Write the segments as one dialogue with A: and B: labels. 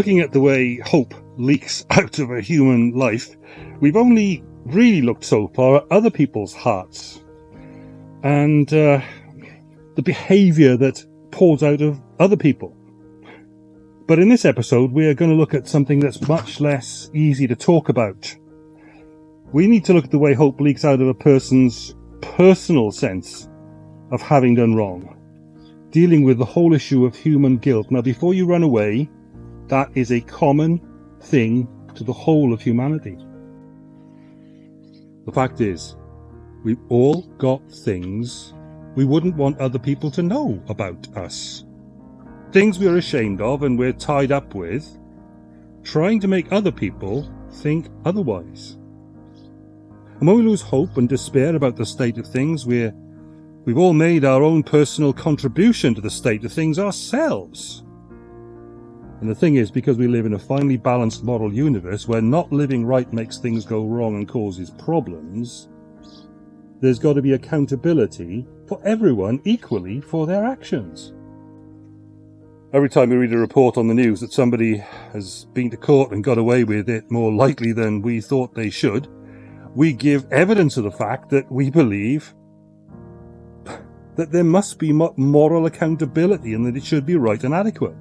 A: Looking at the way hope leaks out of a human life, we've only really looked so far at other people's hearts and the behaviour that pours out of other people. But in this episode, we are going to look at something that's much less easy to talk about. We need to look at the way hope leaks out of a person's personal sense of having done wrong, dealing with the whole issue of human guilt. Now, before you run away, that is a common thing to the whole of humanity. The fact is, we've all got things we wouldn't want other people to know about us. Things we're ashamed of and we're tied up with, trying to make other people think otherwise. And when we lose hope and despair about the state of things, we've all made our own personal contribution to the state of things ourselves. And the thing is, because we live in a finely balanced moral universe where not living right makes things go wrong and causes problems, there's got to be accountability for everyone equally for their actions. Every time we read a report on the news that somebody has been to court and got away with it more likely than we thought they should, we give evidence of the fact that we believe that there must be moral accountability and that it should be right and adequate.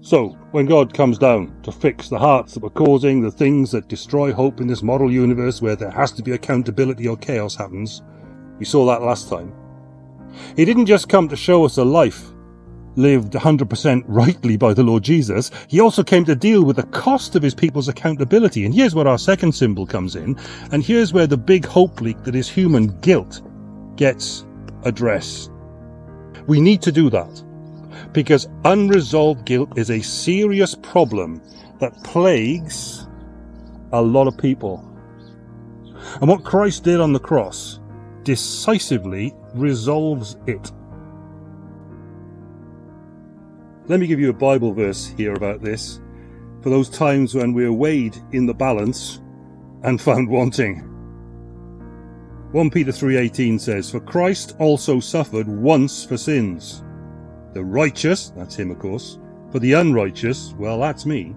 A: So, when God comes down to fix the hearts that were causing the things that destroy hope in this moral universe where there has to be accountability or chaos happens, we saw that last time. He didn't just come to show us a life lived 100% rightly by the Lord Jesus. He also came to deal with the cost of his people's accountability. And here's where our second symbol comes in. And here's where the big hope leak that is human guilt gets addressed. We need to do that, because unresolved guilt is a serious problem that plagues a lot of people. And what Christ did on the cross decisively resolves it. Let me give you a Bible verse here about this, for those times when we are weighed in the balance and found wanting. 1 Peter 3:18 says, "For Christ also suffered once for sins, the righteous," that's him of course, "for the unrighteous," well that's me,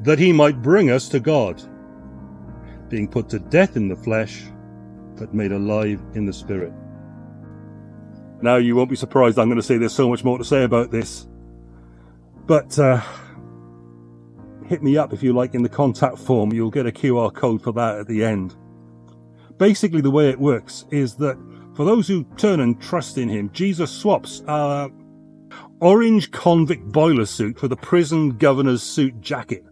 A: "that he might bring us to God, being put to death in the flesh, but made alive in the spirit." Now you won't be surprised I'm going to say there's so much more to say about this, but hit me up if you like in the contact form. You'll get a QR code for that at the end. Basically the way it works is that for those who turn and trust in him, Jesus swaps our orange convict boiler suit for the prison governor's suit jacket,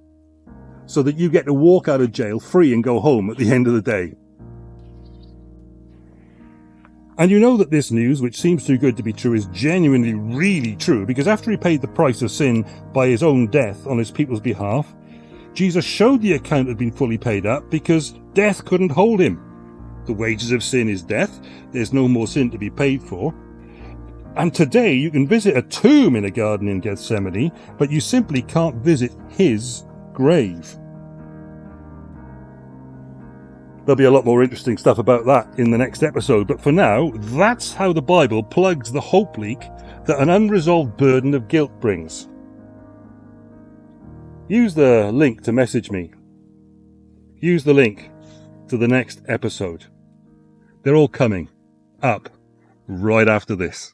A: so that you get to walk out of jail free and go home at the end of the day. And you know that this news, which seems too good to be true, is genuinely really true, because after he paid the price of sin by his own death on his people's behalf, Jesus showed the account had been fully paid up because death couldn't hold him. The wages of sin is death. There's no more sin to be paid for. And today you can visit a tomb in a garden in Gethsemane, but you simply can't visit his grave. There'll be a lot more interesting stuff about that in the next episode, but for now, that's how the Bible plugs the hope leak that an unresolved burden of guilt brings. Use the link to message me. Use the link to the next episode. They're all coming up right after this.